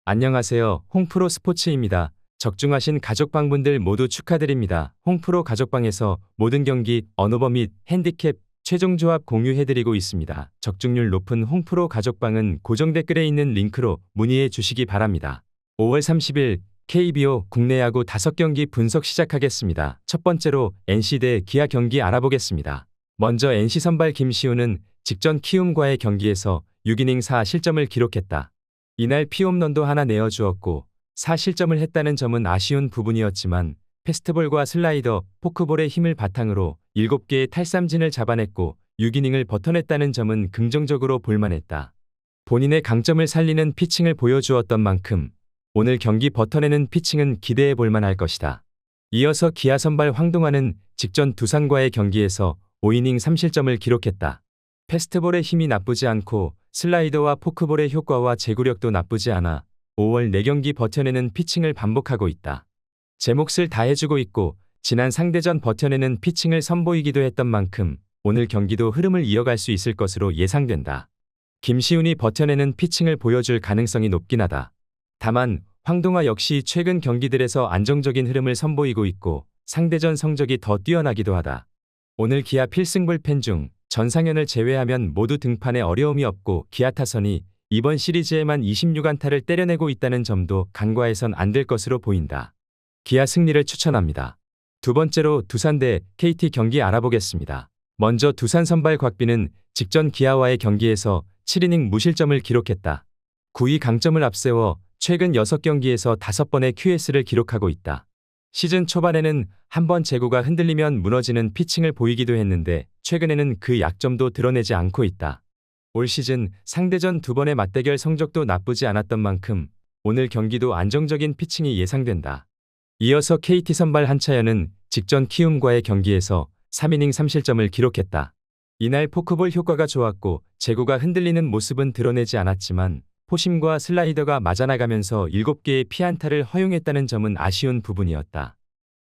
안녕하세요. 홍프로 스포츠입니다. 적중하신 가족방분들 모두 축하드립니다. 홍프로 가족방에서 모든 경기, 언오버 및 핸디캡, 최종 조합 공유해드리고 있습니다. 적중률 높은 홍프로 가족방은 고정 댓글에 있는 링크로 문의해 주시기 바랍니다. 5월 30일 KBO 국내 야구 5경기 분석 시작하겠습니다. 첫 번째로 NC 대 기아 경기 알아보겠습니다. 먼저 NC 선발 김시우는 직전 키움과의 경기에서 6이닝 4실점을 기록했다. 이날 피홈런도 하나 내어주었고 4실점을 했다는 점은 아쉬운 부분이었지만 패스트볼과 슬라이더, 포크볼의 힘을 바탕으로 7개의 탈삼진을 잡아냈고 6이닝을 버텨냈다는 점은 긍정적으로 볼만했다. 본인의 강점을 살리는 피칭을 보여주었던 만큼 오늘 경기 버텨내는 피칭은 기대해 볼만할 것이다. 이어서 기아 선발 황동환은 직전 두산과의 경기에서 5이닝 3실점을 기록했다. 패스트볼의 힘이 나쁘지 않고 슬라이더와 포크볼의 효과와 제구력도 나쁘지 않아 5월 4경기 버텨내는 피칭을 반복하고 있다. 제 몫을 다해주고 있고 지난 상대전 버텨내는 피칭을 선보이기도 했던 만큼 오늘 경기도 흐름을 이어갈 수 있을 것으로 예상된다. 김시훈이 버텨내는 피칭을 보여줄 가능성이 높긴 하다. 다만 황동화 역시 최근 경기들에서 안정적인 흐름을 선보이고 있고 상대전 성적이 더 뛰어나기도 하다. 오늘 기아 필승 불펜 중 전상현을 제외하면 모두 등판에 어려움이 없고 기아 타선이 이번 시리즈에만 26안타를 때려내고 있다는 점도 간과해선 안 될 것으로 보인다. 기아 승리를 추천합니다. 두 번째로 두산 대 KT 경기 알아보겠습니다. 먼저 두산 선발 곽빈은 직전 기아와의 경기에서 7이닝 무실점을 기록했다. 9위 강점을 앞세워 최근 6경기에서 5번의 QS를 기록하고 있다. 시즌 초반에는 한번 제구가 흔들리면 무너지는 피칭을 보이기도 했는데 최근에는 그 약점도 드러내지 않고 있다. 올 시즌 상대전 2번의 맞대결 성적도 나쁘지 않았던 만큼 오늘 경기도 안정적인 피칭이 예상된다. 이어서 KT 선발 한차연은 직전 키움과의 경기에서 3이닝 3실점을 기록했다. 이날 포크볼 효과가 좋았고 제구가 흔들리는 모습은 드러내지 않았지만 포심과 슬라이더가 맞아나가면서 7개의 피안타를 허용했다는 점은 아쉬운 부분이었다.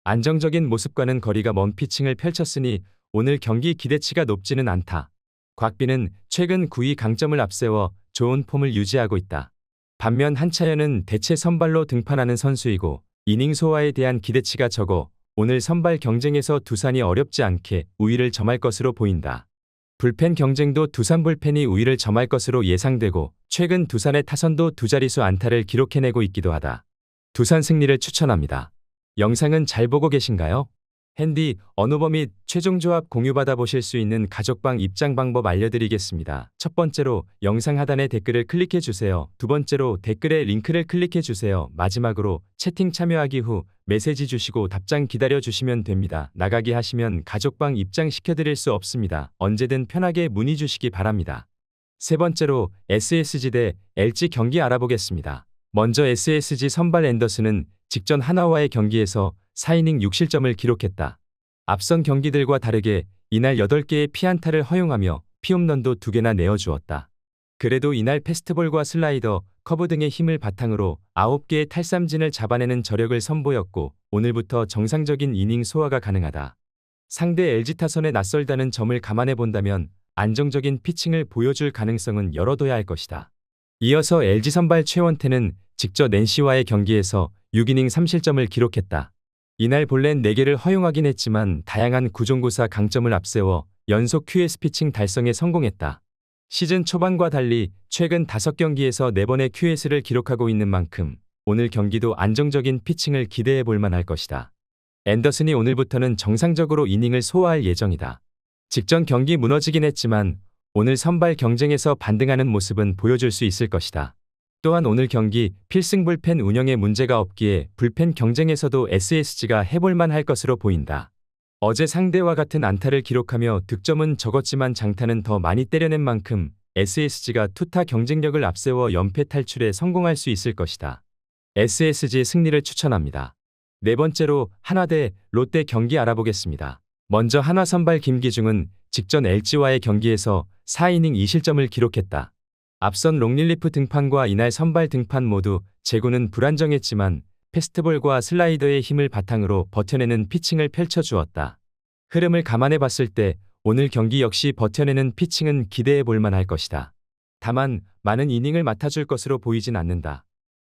안정적인 모습과는 거리가 먼 피칭을 펼쳤으니 오늘 경기 기대치가 높지는 않다. 곽빈은 최근 9위 강점을 앞세워 좋은 폼을 유지하고 있다. 반면 한차연은 대체 선발로 등판하는 선수이고 이닝 소화에 대한 기대치가 적어 오늘 선발 경쟁에서 두산이 어렵지 않게 우위를 점할 것으로 보인다. 불펜 경쟁도 두산 불펜이 우위를 점할 것으로 예상되고 최근 두산의 타선도 두 자릿수 안타를 기록해내고 있기도 하다. 두산 승리를 추천합니다. 영상은 잘 보고 계신가요? 핸디, 언오버 및 최종 조합 공유받아 보실 수 있는 가족방 입장 방법 알려드리겠습니다. 첫 번째로 영상 하단의 댓글을 클릭해 주세요. 두 번째로 댓글에 링크를 클릭해 주세요. 마지막으로 채팅 참여하기 후 메시지 주시고 답장 기다려 주시면 됩니다. 나가기 하시면 가족방 입장시켜 드릴 수 없습니다. 언제든 편하게 문의 주시기 바랍니다. 세 번째로 SSG 대 LG 경기 알아보겠습니다. 먼저 SSG 선발 앤더슨은 직전 하나와의 경기에서 4이닝 6실점을 기록했다. 앞선 경기들과 다르게 이날 8개의 피안타를 허용하며 피홈런도 2개나 내어주었다. 그래도 이날 패스트볼과 슬라이더, 커브 등의 힘을 바탕으로 9개의 탈삼진을 잡아내는 저력을 선보였고 오늘부터 정상적인 이닝 소화가 가능하다. 상대 LG 타선에 낯설다는 점을 감안해 본다면 안정적인 피칭을 보여줄 가능성은 열어둬야 할 것이다. 이어서 LG 선발 최원태는 직전 NC와의 경기에서 6이닝 3실점을 기록했다. 이날 볼넷 4개를 허용하긴 했지만 다양한 구종구사 강점을 앞세워 연속 QS 피칭 달성에 성공했다. 시즌 초반과 달리 최근 5경기에서 4번의 QS를 기록하고 있는 만큼 오늘 경기도 안정적인 피칭을 기대해 볼 만할 것이다. 앤더슨이 오늘부터는 정상적으로 이닝을 소화할 예정이다. 직전 경기 무너지긴 했지만 오늘 선발 경쟁에서 반등하는 모습은 보여줄 수 있을 것이다. 또한 오늘 경기 필승 불펜 운영에 문제가 없기에 불펜 경쟁에서도 SSG가 해볼만 할 것으로 보인다. 어제 상대와 같은 안타를 기록하며 득점은 적었지만 장타는 더 많이 때려낸 만큼 SSG가 투타 경쟁력을 앞세워 연패 탈출에 성공할 수 있을 것이다. SSG 승리를 추천합니다. 네 번째로 한화 대 롯데 경기 알아보겠습니다. 먼저 한화 선발 김기중은 직전 LG와의 경기에서 4이닝 2실점을 기록했다. 앞선 롱릴리프 등판과 이날 선발 등판 모두 제구는 불안정했지만 패스트볼과 슬라이더의 힘을 바탕으로 버텨내는 피칭을 펼쳐주었다. 흐름을 감안해 봤을 때 오늘 경기 역시 버텨내는 피칭은 기대해 볼 만할 것이다. 다만 많은 이닝을 맡아줄 것으로 보이진 않는다.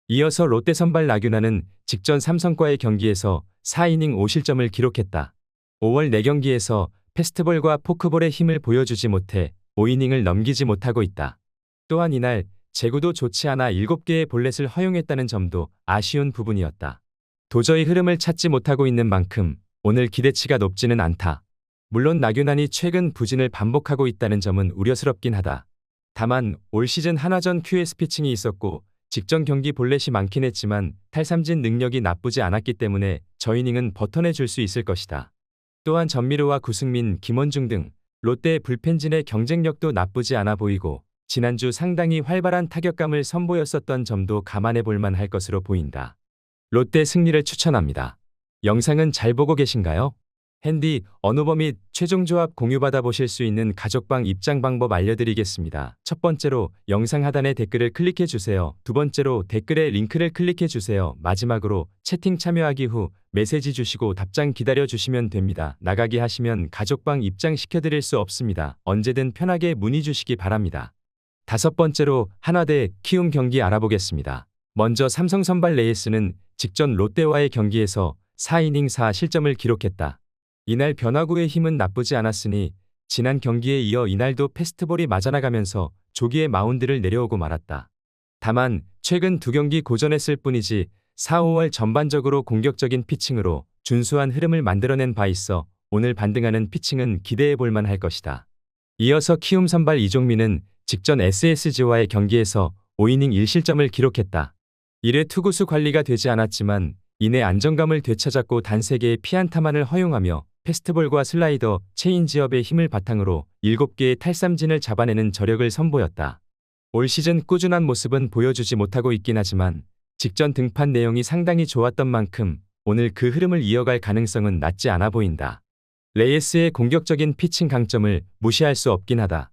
이어서 롯데 선발 나균아는 직전 삼성과의 경기에서 4이닝 5실점을 기록했다. 5월 4경기에서 패스트볼과 포크볼의 힘을 보여주지 못해 5이닝을 넘기지 못하고 있다. 또한 이날 제구도 좋지 않아 7개의 볼넷을 허용했다는 점도 아쉬운 부분이었다. 도저히 흐름을 찾지 못하고 있는 만큼 오늘 기대치가 높지는 않다. 물론 나균안이 최근 부진을 반복하고 있다는 점은 우려스럽긴 하다. 다만 올 시즌 한화전 QS 피칭이 있었고 직전 경기 볼넷이 많긴 했지만 탈삼진 능력이 나쁘지 않았기 때문에 저 이닝은 버텨내줄 수 있을 것이다. 또한 전미르와 구승민, 김원중 등 롯데의 불펜진의 경쟁력도 나쁘지 않아 보이고 지난주 상당히 활발한 타격감을 선보였었던 점도 감안해 볼 만할 것으로 보인다. 롯데 승리를 추천합니다. 영상은 잘 보고 계신가요? 핸디, 언어버 및 최종 조합 공유받아 보실 수 있는 가족방 입장 방법 알려드리겠습니다. 첫 번째로 영상 하단에 댓글을 클릭해 주세요. 두 번째로 댓글에 링크를 클릭해 주세요. 마지막으로 채팅 참여하기 후 메시지 주시고 답장 기다려 주시면 됩니다. 나가기 하시면 가족방 입장 시켜드릴 수 없습니다. 언제든 편하게 문의 주시기 바랍니다. 다섯 번째로 한화 대 키움 경기 알아보겠습니다. 먼저 삼성 선발 레이스는 직전 롯데와의 경기에서 4이닝 4실점을 기록했다. 이날 변화구의 힘은 나쁘지 않았으니 지난 경기에 이어 이날도 패스트볼이 맞아나가면서 조기에 마운드를 내려오고 말았다. 다만 최근 2경기 고전했을 뿐이지 4, 5월 전반적으로 공격적인 피칭으로 준수한 흐름을 만들어낸 바 있어 오늘 반등하는 피칭은 기대해 볼 만할 것이다. 이어서 키움 선발 이종민은 직전 SSG와의 경기에서 5이닝 1실점을 기록했다. 이래 투구수 관리가 되지 않았지만 이내 안정감을 되찾았고 단 3개의 피안타만을 허용하며 패스트볼과 슬라이더, 체인지업의 힘을 바탕으로 7개의 탈삼진을 잡아내는 저력을 선보였다. 올 시즌 꾸준한 모습은 보여주지 못하고 있긴 하지만 직전 등판 내용이 상당히 좋았던 만큼 오늘 그 흐름을 이어갈 가능성은 낮지 않아 보인다. 레이스의 공격적인 피칭 강점을 무시할 수 없긴 하다.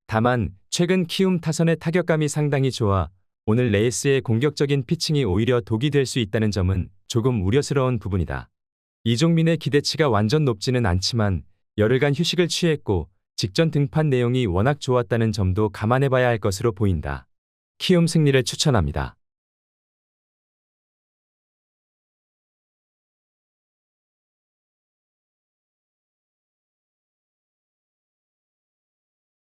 다만 최근 키움 타선의 타격감이 상당히 좋아 오늘 레이스의 공격적인 피칭이 오히려 독이 될 수 있다는 점은 조금 우려스러운 부분이다. 이종민의 기대치가 완전 높지는 않지만 열흘간 휴식을 취했고 직전 등판 내용이 워낙 좋았다는 점도 감안해봐야 할 것으로 보인다. 키움 승리를 추천합니다.